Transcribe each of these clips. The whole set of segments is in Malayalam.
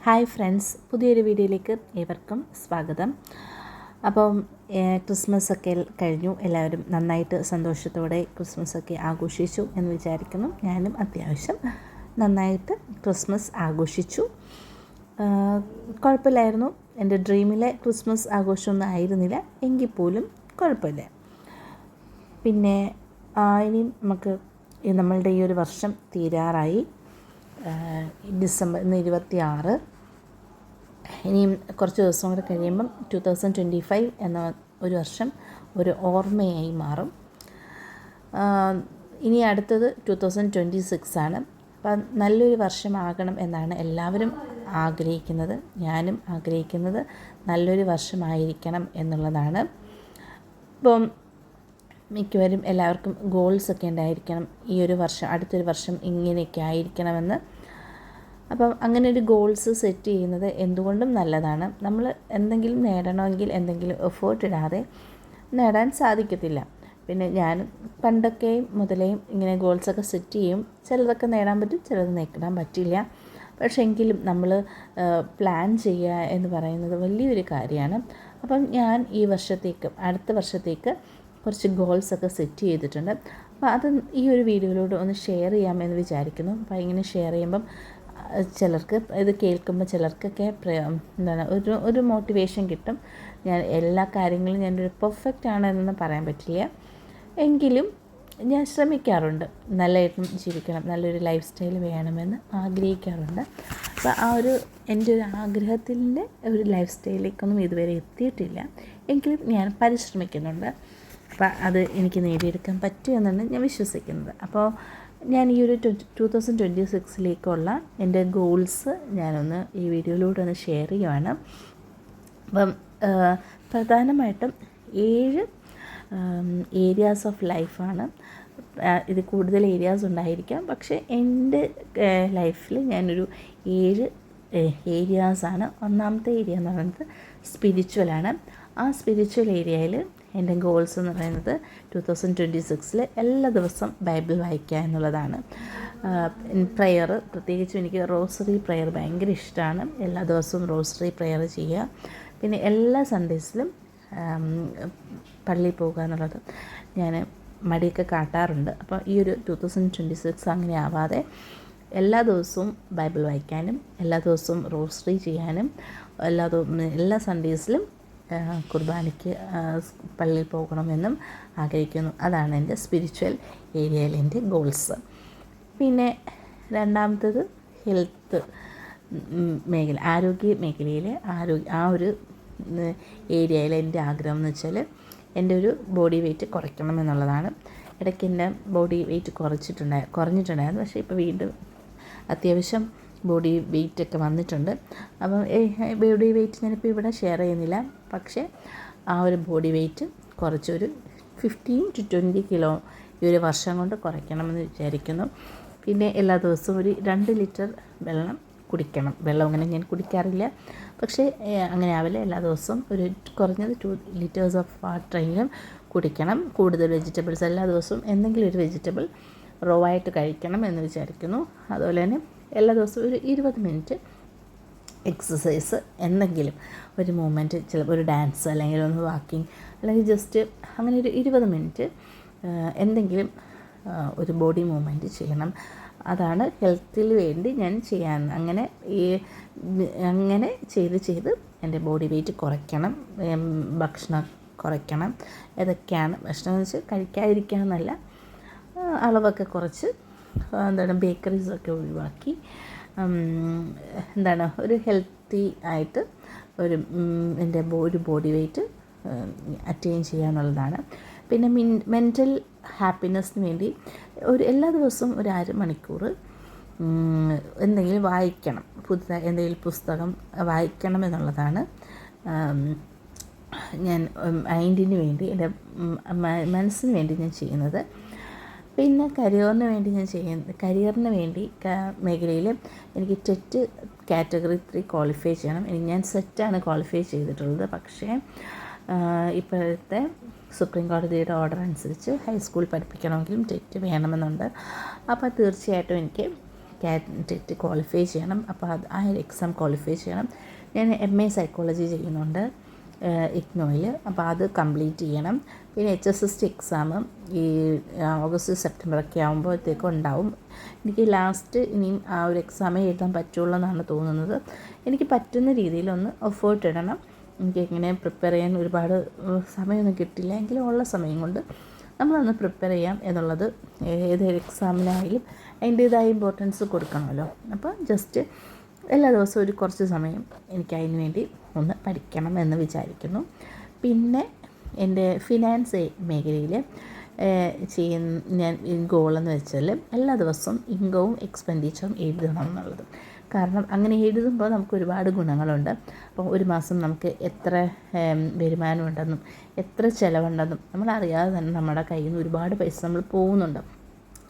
ഹായ് ഫ്രണ്ട്സ്, പുതിയൊരു വീഡിയോയിലേക്ക് ഏവർക്കും സ്വാഗതം. അപ്പം ക്രിസ്മസൊക്കെ കഴിഞ്ഞു. എല്ലാവരും നന്നായിട്ട് സന്തോഷത്തോടെ ക്രിസ്മസൊക്കെ ആഘോഷിച്ചു എന്ന് വിചാരിക്കുന്നു. ഞാനും അത്യാവശ്യം നന്നായിട്ട് ക്രിസ്മസ് ആഘോഷിച്ചു. കുഴപ്പമില്ലായിരുന്നു. എൻ്റെ ഡ്രീമിലെ ക്രിസ്മസ് ആഘോഷമൊന്നും ആയിരുന്നില്ല, എങ്കിൽ പോലും കുഴപ്പമില്ല. പിന്നെ ഇനി നമുക്ക് നമ്മളുടെ ഈ ഒരു വർഷം തീരാറായി. ഡിസംബർ 26. ഇനിയും കുറച്ച് ദിവസം കൂടെ കഴിയുമ്പം 2025 എന്ന ഒരു വർഷം ഒരു ഓർമ്മയായി മാറും. ഇനി അടുത്തത് 2026 ആണ്. അപ്പം നല്ലൊരു വർഷമാകണം എന്നാണ് എല്ലാവരും ആഗ്രഹിക്കുന്നത്. ഞാനും ആഗ്രഹിക്കുന്നത് നല്ലൊരു വർഷമായിരിക്കണം എന്നുള്ളതാണ്. ഇപ്പം മിക്കവരും എല്ലാവർക്കും ഗോൾസൊക്കെ ഉണ്ടായിരിക്കണം. ഈ ഒരു വർഷം, അടുത്തൊരു വർഷം ഇങ്ങനെയൊക്കെ ആയിരിക്കണമെന്ന്. അപ്പം അങ്ങനെ ഒരു ഗോൾസ് സെറ്റ് ചെയ്യുന്നത് എന്തുകൊണ്ടും നല്ലതാണ്. നമ്മൾ എന്തെങ്കിലും നേടണമെങ്കിൽ എന്തെങ്കിലും എഫേർട്ട് ഇടാതെ നേടാൻ സാധിക്കത്തില്ല. പിന്നെ ഞാൻ പണ്ടൊക്കെയും മുതലേയും ഇങ്ങനെ ഗോൾസൊക്കെ സെറ്റ് ചെയ്യും. ചിലതൊക്കെ നേടാൻ പറ്റും, ചിലത് നേടാൻ പറ്റില്ല. പക്ഷേ എങ്കിലും നമ്മൾ പ്ലാൻ ചെയ്യുക എന്ന് പറയുന്നത് വലിയൊരു കാര്യമാണ്. അപ്പം ഞാൻ ഈ വർഷത്തേക്ക്, അടുത്ത വർഷത്തേക്ക് കുറച്ച് ഗോൾസൊക്കെ സെറ്റ് ചെയ്തിട്ടുണ്ട്. അപ്പോൾ അത് ഈ ഒരു വീഡിയോയിലൂടെ ഒന്ന് ഷെയർ ചെയ്യാമെന്ന് വിചാരിക്കുന്നു. അപ്പോൾ ഇങ്ങനെ ഷെയർ ചെയ്യുമ്പം ചിലർക്ക് ഇത് കേൾക്കുമ്പോൾ ചിലർക്കൊക്കെ എന്താണ് ഒരു മോട്ടിവേഷൻ കിട്ടും. ഞാൻ എല്ലാ കാര്യങ്ങളും ഞാനൊരു പെർഫെക്റ്റ് ആണെന്നൊന്നും പറയാൻ പറ്റില്ല, എങ്കിലും ഞാൻ ശ്രമിക്കാറുണ്ട്. നല്ലതായിട്ടും ജീവിക്കണം, നല്ലൊരു ലൈഫ് സ്റ്റൈൽ വേണമെന്ന് ആഗ്രഹിക്കാറുണ്ട്. അപ്പോൾ ആ ഒരു എൻ്റെ ഒരു ആഗ്രഹത്തിൻ്റെ ഒരു ലൈഫ് സ്റ്റൈലിലേക്കൊന്നും ഇതുവരെ എത്തിയിട്ടില്ല, എങ്കിലും ഞാൻ പരിശ്രമിക്കുന്നുണ്ട്. അപ്പോൾ അത് എനിക്ക് നേടിയെടുക്കാൻ പറ്റുമെന്നാണ് ഞാൻ വിശ്വസിക്കുന്നത്. അപ്പോൾ ഞാൻ ഈ ഒരു 2026 എൻ്റെ ഗോൾസ് ഞാനൊന്ന് ഈ വീഡിയോയിലൂടെ ഒന്ന് ഷെയർ ചെയ്യുവാണ്. അപ്പം പ്രധാനമായിട്ടും 7 ഏരിയാസ് ഓഫ് ലൈഫാണ്. ഇത് കൂടുതൽ ഏരിയാസ് ഉണ്ടായിരിക്കാം, പക്ഷേ എൻ്റെ ലൈഫിൽ ഞാനൊരു 7 ഏരിയാസാണ്. ഒന്നാമത്തെ ഏരിയ എന്ന് പറയുന്നത് സ്പിരിച്വലാണ്. ആ സ്പിരിച്വൽ ഏരിയയിൽ എൻ്റെ ഗോൾസ് എന്ന് പറയുന്നത് 2026 എല്ലാ ദിവസവും ബൈബിൾ വായിക്കുക എന്നുള്ളതാണ്. പ്രെയർ, പ്രത്യേകിച്ചും എനിക്ക് റോസറി പ്രെയർ ഭയങ്കര ഇഷ്ടമാണ്. എല്ലാ ദിവസവും റോസറി പ്രെയർ ചെയ്യുക. പിന്നെ എല്ലാ സൺഡേസിലും പള്ളിയിൽ പോകുക എന്നുള്ളത് ഞാൻ മടിയൊക്കെ കാട്ടാറുണ്ട്. അപ്പോൾ ഈ ഒരു 2026 അങ്ങനെ ആവാതെ എല്ലാ ദിവസവും ബൈബിൾ വായിക്കാനും എല്ലാ ദിവസവും റോസറി ചെയ്യാനും എല്ലാ സൺഡേസിലും കുർബാനയ്ക്ക് പള്ളിയിൽ പോകണമെന്നും ആഗ്രഹിക്കുന്നു. അതാണ് എൻ്റെ സ്പിരിച്വൽ ഏരിയയിൽ എൻ്റെ ഗോൾസ്. പിന്നെ രണ്ടാമത്തേത് ഹെൽത്ത് മേഖല, ആരോഗ്യ മേഖലയിൽ ആ ഒരു ഏരിയയിൽ എൻ്റെ ആഗ്രഹം എന്ന് വെച്ചാൽ എൻ്റെ ഒരു ബോഡി വെയ്റ്റ് കുറയ്ക്കണം എന്നുള്ളതാണ്. ഇടയ്ക്ക് എൻ്റെ ബോഡി വെയ്റ്റ് കുറഞ്ഞിട്ടുണ്ടായിരുന്നു. പക്ഷേ ഇപ്പോൾ വീണ്ടും അത്യാവശ്യം ബോഡി വെയ്റ്റൊക്കെ വന്നിട്ടുണ്ട്. അപ്പം ബോഡി വെയ്റ്റ് ഞാനിപ്പോൾ ഇവിടെ ഷെയർ ചെയ്യുന്നില്ല, പക്ഷേ ആ ഒരു ബോഡി വെയ്റ്റ് കുറച്ചൊരു 15 to 20 കിലോ ഈ ഒരു വർഷം കൊണ്ട് കുറയ്ക്കണമെന്ന് വിചാരിക്കുന്നു. പിന്നെ എല്ലാ ദിവസവും ഒരു 2 ലിറ്റർ വെള്ളം കുടിക്കണം. വെള്ളം അങ്ങനെ ഞാൻ കുടിക്കാറില്ല, പക്ഷേ അങ്ങനെ ആവില്ല. എല്ലാ ദിവസവും ഒരു കുറഞ്ഞത് 2 liters ഓഫ് വാട്ടറെങ്കിലും കുടിക്കണം. കൂടുതൽ വെജിറ്റബിൾസ്, എല്ലാ ദിവസവും എന്തെങ്കിലും ഒരു വെജിറ്റബിൾ റോ ആയിട്ട് കഴിക്കണം എന്ന് വിചാരിക്കുന്നു. അതുപോലെ തന്നെ എല്ലാ ദിവസവും ഒരു 20 മിനിറ്റ് എക്സസൈസ്, എന്തെങ്കിലും ഒരു മൂവ്മെൻറ്റ്, ചിലപ്പോൾ ഒരു ഡാൻസ് അല്ലെങ്കിൽ ഒന്ന് വാക്കിംഗ്, അല്ലെങ്കിൽ ജസ്റ്റ് അങ്ങനെ ഒരു 20 മിനിറ്റ് എന്തെങ്കിലും ഒരു ബോഡി മൂവ്മെൻറ്റ് ചെയ്യണം. അതാണ് ഹെൽത്തിന് വേണ്ടി ഞാൻ അങ്ങനെ ചെയ്ത് എൻ്റെ ബോഡി വെയ്റ്റ് കുറയ്ക്കണം. ഭക്ഷണം കുറയ്ക്കണം. ഏതൊക്കെയാണ് ഭക്ഷണം എന്ന് വെച്ചാൽ കഴിക്കാതിരിക്കുക എന്നല്ല, അളവൊക്കെ കുറച്ച് ബേക്കറീസൊക്കെ ഒഴിവാക്കി ഒരു ഹെൽത്തി ആയിട്ട് എൻ്റെ ഒരു ബോഡി വെയ്റ്റ് അറ്റൈൻ ചെയ്യുക എന്നുള്ളതാണ്. പിന്നെ മെൻ്റൽ ഹാപ്പിനെസ്സിന് വേണ്ടി എല്ലാ ദിവസവും ഒരു 1/2 മണിക്കൂർ എന്തെങ്കിലും വായിക്കണം. പുതുതായി എന്തെങ്കിലും പുസ്തകം വായിക്കണം എന്നുള്ളതാണ് ഞാൻ മൈൻഡിന് വേണ്ടി, എൻ്റെ മനസ്സിന് വേണ്ടി ഞാൻ ചെയ്യുന്നത്. പിന്നെ കരിയറിന് വേണ്ടി മേഖലയിൽ എനിക്ക് ടെറ്റ് കാറ്റഗറി 3 ക്വാളിഫൈ ചെയ്യണം. ഞാൻ സെറ്റാണ് ക്വാളിഫൈ ചെയ്തിട്ടുള്ളത്, പക്ഷേ ഇപ്പോഴത്തെ സുപ്രീം കോടതിയുടെ ഓർഡർ അനുസരിച്ച് ഹൈസ്കൂൾ പഠിപ്പിക്കണമെങ്കിലും ടെറ്റ് വേണമെന്നുണ്ട്. അപ്പോൾ തീർച്ചയായിട്ടും എനിക്ക് കാറ്ററ്റ് ക്വാളിഫൈ ചെയ്യണം. അപ്പോൾ ആ ഒരു എക്സാം ക്വാളിഫൈ ചെയ്യണം. ഞാൻ MA സൈക്കോളജി ചെയ്യുന്നുണ്ട് ഇഗ്നോയിൽ. അപ്പോൾ അത് കംപ്ലീറ്റ് ചെയ്യണം. പിന്നെ HSST എക്സാം ഈ ഓഗസ്റ്റ് സെപ്റ്റംബറൊക്കെ ആകുമ്പോഴത്തേക്കും ഉണ്ടാവും. എനിക്ക് ലാസ്റ്റ് ഇനിയും ആ ഒരു എക്സാമേ എഴുതാൻ പറ്റുള്ളൂ എന്നാണ് തോന്നുന്നത്. എനിക്ക് പറ്റുന്ന രീതിയിലൊന്ന് എഫേർട്ട് ഇടണം. എനിക്കിങ്ങനെ പ്രിപ്പയർ ചെയ്യാൻ ഒരുപാട് സമയമൊന്നും കിട്ടില്ല. എങ്കിലും ഉള്ള സമയം കൊണ്ട് നമ്മളൊന്ന് പ്രിപ്പയർ ചെയ്യാം എന്നുള്ളത്, ഏതൊരു എക്സാമിനായാലും അതിൻ്റേതായ ഇമ്പോർട്ടൻസ് കൊടുക്കണമല്ലോ. അപ്പോൾ ജസ്റ്റ് എല്ലാ ദിവസവും ഒരു കുറച്ച് സമയം എനിക്ക് അതിന് വേണ്ടി ഒന്ന് പഠിക്കണം എന്ന് വിചാരിക്കുന്നു. പിന്നെ എൻ്റെ ഫിനാൻസ് മേഖലയിൽ ഞാൻ ഗോളെന്ന് വെച്ചാൽ എല്ലാ ദിവസവും ഇൻകവും എക്സ്പെൻഡിച്ചറും എഴുതണം എന്നുള്ളത്. കാരണം അങ്ങനെ എഴുതുമ്പോൾ നമുക്ക് ഒരുപാട് ഗുണങ്ങളുണ്ട്. അപ്പം ഒരു മാസം നമുക്ക് എത്ര വരുമാനമുണ്ടെന്നും എത്ര ചിലവുണ്ടെന്നും നമ്മളറിയാതെ തന്നെ നമ്മുടെ കയ്യിൽ നിന്ന് ഒരുപാട് പൈസ നമ്മൾ പോകുന്നുണ്ട്.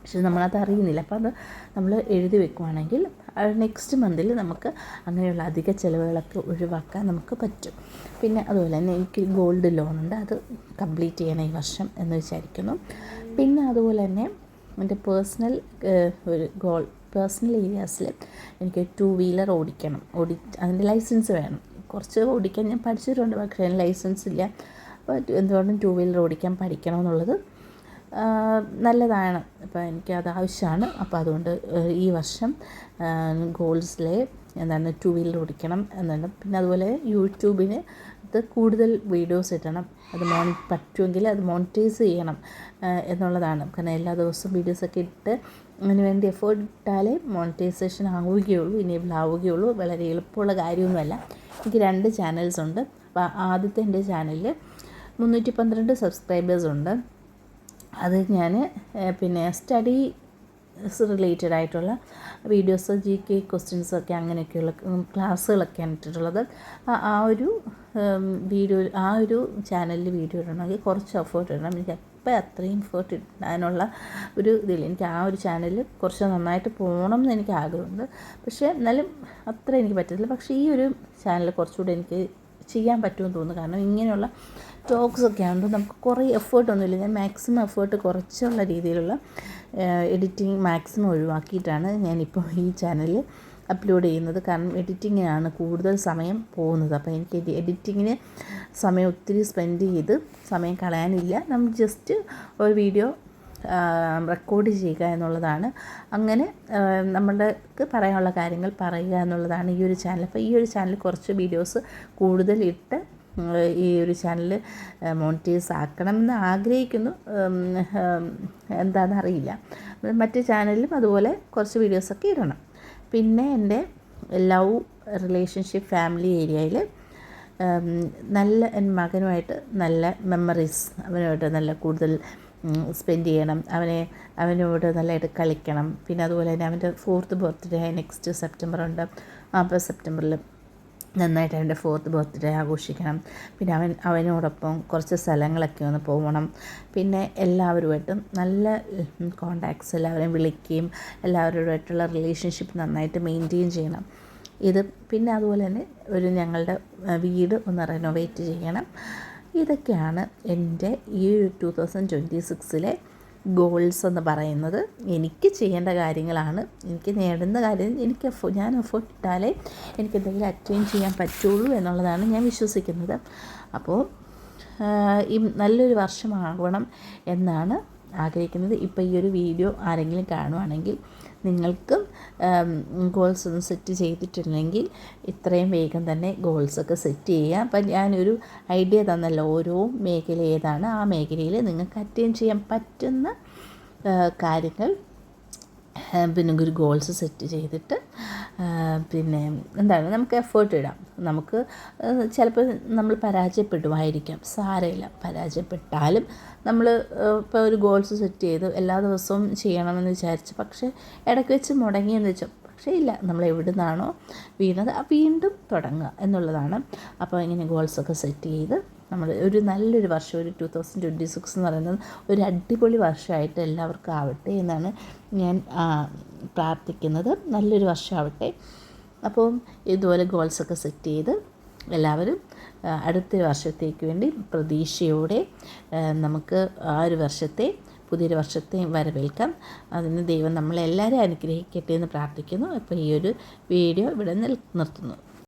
പക്ഷെ നമ്മളത് അറിയുന്നില്ല. അപ്പോൾ അത് നമ്മൾ എഴുതി വെക്കുവാണെങ്കിൽ നെക്സ്റ്റ് മന്തിൽ നമുക്ക് അങ്ങനെയുള്ള അധിക ചിലവുകളൊക്കെ ഒഴിവാക്കാൻ നമുക്ക് പറ്റും. പിന്നെ അതുപോലെ തന്നെ എനിക്ക് ഗോൾഡ് ലോണുണ്ട്, അത് കംപ്ലീറ്റ് ചെയ്യണം ഈ വർഷം എന്ന് വിചാരിക്കുന്നു. പിന്നെ അതുപോലെ തന്നെ എൻ്റെ പേഴ്സണൽ ഏരിയാസിൽ എനിക്ക് 2 വീലർ ഓടിക്കണം. അതിൻ്റെ ലൈസൻസ് വേണം. കുറച്ച് ഓടിക്കാൻ ഞാൻ പഠിച്ചിട്ടുണ്ട്, പക്ഷേ അതിന് ലൈസൻസ് ഇല്ല. അപ്പോൾ എന്തുകൊണ്ടും 2 വീലർ ഓടിക്കാൻ പഠിക്കണമെന്നുള്ളത് നല്ലതാണ്. അപ്പോൾ എനിക്കത് ആവശ്യമാണ്. അപ്പോൾ അതുകൊണ്ട് ഈ വർഷം ഗോൾസിലെ 2 വീലർ ഓടിക്കണം എന്നുണ്ട്. പിന്നെ അതുപോലെ യൂട്യൂബിന് കൂടുതൽ വീഡിയോസ് ഇടണം. അത് പറ്റുമെങ്കിൽ അത് മോണിറ്റൈസ് ചെയ്യണം എന്നുള്ളതാണ്. കാരണം എല്ലാ ദിവസവും വീഡിയോസൊക്കെ ഇട്ട് അതിന് വേണ്ടി എഫേർട്ട് ഇട്ടാലേ മോണിറ്റൈസേഷൻ ആവുകയുള്ളൂ, ഇനേബിൾ ആവുകയുള്ളൂ. വളരെ എളുപ്പമുള്ള കാര്യമൊന്നുമല്ല. എനിക്ക് 2 ചാനൽസ് ഉണ്ട്. അപ്പോൾ ആദ്യത്തെ എൻ്റെ ചാനലിൽ 312 സബ്സ്ക്രൈബേഴ്സ് ഉണ്ട്. അത് ഞാൻ പിന്നെ റിലേറ്റഡ് ആയിട്ടുള്ള വീഡിയോസ്, GK ക്വസ്റ്റ്യൻസൊക്കെ അങ്ങനെയൊക്കെയുള്ള ക്ലാസ്സുകളൊക്കെയാണ് ഇട്ടിട്ടുള്ളത്. ആ ഒരു ചാനലിൽ വീഡിയോ ഇടണമെങ്കിൽ കുറച്ച് എഫേർട്ട് ഇടണം. എനിക്ക് അപ്പോൾ അത്രയും എഫേർട്ട് ഇടാനുള്ള ഒരു ഇതില്ല. എനിക്ക് ആ ഒരു ചാനൽ കുറച്ച് നന്നായിട്ട് പോകണം എന്ന് എനിക്ക് ആഗ്രഹമുണ്ട്. പക്ഷേ എന്നാലും അത്ര എനിക്ക് പറ്റത്തില്ല. പക്ഷേ ഈ ഒരു ചാനൽ കുറച്ചുകൂടെ എനിക്ക് ചെയ്യാൻ പറ്റുമെന്ന് തോന്നുന്നു. കാരണം ഇങ്ങനെയുള്ള ടോക്സൊക്കെ ആകുമ്പോൾ നമുക്ക് കുറേ എഫേർട്ടൊന്നുമില്ല. ഞാൻ മാക്സിമം എഫേർട്ട് കുറച്ചുള്ള രീതിയിലുള്ള എഡിറ്റിംഗ് മാക്സിമം ഒഴിവാക്കിയിട്ടാണ് ഞാനിപ്പോൾ ഈ ചാനലിൽ അപ്ലോഡ് ചെയ്യുന്നത്. കാരണം എഡിറ്റിങ്ങിനാണ് കൂടുതൽ സമയം പോകുന്നത്. അപ്പോൾ എനിക്ക് എഡിറ്റിങ്ങിന് സമയം ഒത്തിരി സ്പെൻഡ് ചെയ്ത് സമയം കളയാനില്ല. നമ്മൾ ജസ്റ്റ് ഒരു വീഡിയോ റെക്കോർഡ് ചെയ്യുക എന്നുള്ളതാണ്. അങ്ങനെ നമ്മൾക്ക് പറയാനുള്ള കാര്യങ്ങൾ പറയുക എന്നുള്ളതാണ് ഈ ഒരു ചാനൽ. അപ്പോൾ ഈ ഒരു ചാനൽ കുറച്ച് വീഡിയോസ് കൂടുതൽ ഇട്ട് ഈ ഒരു ചാനൽ മോണിറ്റൈസ് ആക്കണമെന്ന് ആഗ്രഹിക്കുന്നു. എന്താണെന്നറിയില്ല. മറ്റ് ചാനലിലും അതുപോലെ കുറച്ച് വീഡിയോസൊക്കെ ഇടണം. പിന്നെ എൻ്റെ ലവ് റിലേഷൻഷിപ്പ് ഫാമിലി ഏരിയയിൽ നല്ല എൻ്റെ മകനുമായിട്ട് നല്ല മെമ്മറീസ്, അവനുമായിട്ട് നല്ല കൂടുതൽ സ്പെൻഡ് ചെയ്യണം. അവനോട് നല്ലതായിട്ട് കളിക്കണം. പിന്നെ അതുപോലെ തന്നെ അവൻ്റെ 4th ബർത്ത്ഡേ നെക്സ്റ്റ് സെപ്റ്റംബർ ഉണ്ട്. അപ്പോൾ സെപ്റ്റംബറിൽ നന്നായിട്ട് അവൻ്റെ 4th ബർത്ത്ഡേ ആഘോഷിക്കണം. പിന്നെ അവനോടൊപ്പം കുറച്ച് സ്ഥലങ്ങളൊക്കെ ഒന്ന് പോകണം. പിന്നെ എല്ലാവരുമായിട്ടും നല്ല കോണ്ടാക്ട്സ്, എല്ലാവരെയും വിളിക്കുകയും എല്ലാവരുമായിട്ടുള്ള റിലേഷൻഷിപ്പ് നന്നായിട്ട് മെയിൻറ്റെയിൻ ചെയ്യണം. പിന്നെ അതുപോലെ തന്നെ ഞങ്ങളുടെ വീട് ഒന്ന് റെനോവേറ്റ് ചെയ്യണം. ഇതൊക്കെയാണ് എൻ്റെ ഈ 2026 ഗോൾസ് എന്ന് പറയുന്നത്. എനിക്ക് ചെയ്യേണ്ട കാര്യങ്ങളാണ്. എനിക്ക് നേടുന്ന കാര്യം ഞാൻ എഫേർട്ട് ഇട്ടാലേ എനിക്ക് എന്തെങ്കിലും അറ്റൈൻ ചെയ്യാൻ പറ്റുള്ളൂ എന്നുള്ളതാണ് ഞാൻ വിശ്വസിക്കുന്നത്. അപ്പോൾ ഈ നല്ലൊരു വർഷമാകണം എന്നാണ് ആഗ്രഹിക്കുന്നത്. ഇപ്പോൾ ഈ ഒരു വീഡിയോ ആരെങ്കിലും കാണുവാണെങ്കിൽ നിങ്ങൾക്ക് ഗോൾസ് ഒന്നും സെറ്റ് ചെയ്തിട്ടില്ലെങ്കിൽ ഇത്രയും വേഗം തന്നെ ഗോൾസൊക്കെ സെറ്റ് ചെയ്യുക. അപ്പം ഞാനൊരു ഐഡിയ തന്നല്ലോ, ഓരോ മേഖല ഏതാണ്, ആ മേഖലയിൽ നിങ്ങൾക്ക് അറ്റൈൻ ചെയ്യാൻ പറ്റുന്ന കാര്യങ്ങൾ പിന്നെ ഒരു ഗോൾസ് സെറ്റ് ചെയ്തിട്ട് പിന്നെ നമുക്ക് എഫേർട്ട് ഇടാം. നമുക്ക് ചിലപ്പോൾ നമ്മൾ പരാജയപ്പെടുമായിരിക്കാം, സാരമില്ല. പരാജയപ്പെട്ടാലും നമ്മൾ ഇപ്പോൾ ഒരു ഗോൾസ് സെറ്റ് ചെയ്ത് എല്ലാ ദിവസവും ചെയ്യണമെന്ന് വിചാരിച്ചു, പക്ഷേ ഇടയ്ക്ക് വെച്ച് മുടങ്ങിയെന്ന് വെച്ചാൽ പക്ഷേ ഇല്ല, നമ്മൾ എവിടെ നിന്നാണോ വീണത് വീണ്ടും തുടങ്ങുക എന്നുള്ളതാണ്. അപ്പോൾ ഇങ്ങനെ ഗോൾസൊക്കെ സെറ്റ് ചെയ്ത് നമ്മൾ ഒരു നല്ലൊരു വർഷം, ഒരു 2026 എന്ന് പറയുന്നത് ഒരു അടിപൊളി വർഷമായിട്ട് എല്ലാവർക്കും ആവട്ടെ എന്നാണ് ഞാൻ പ്രാർത്ഥിക്കുന്നത്. നല്ലൊരു വർഷമാവട്ടെ. അപ്പോൾ ഇതുപോലെ ഗോൾസൊക്കെ സെറ്റ് ചെയ്ത് എല്ലാവരും അടുത്തൊരു വർഷത്തേക്ക് വേണ്ടി പ്രതീക്ഷയോടെ നമുക്ക് ആ ഒരു വർഷത്തെ പുതിയൊരു വർഷത്തെയും വരവേൽക്കാം. അതിന് ദൈവം നമ്മളെല്ലാവരെയും അനുഗ്രഹിക്കട്ടെ എന്ന് പ്രാർത്ഥിക്കുന്നു. അപ്പോൾ ഈ ഒരു വീഡിയോ ഇവിടെ നിർത്തുന്നു.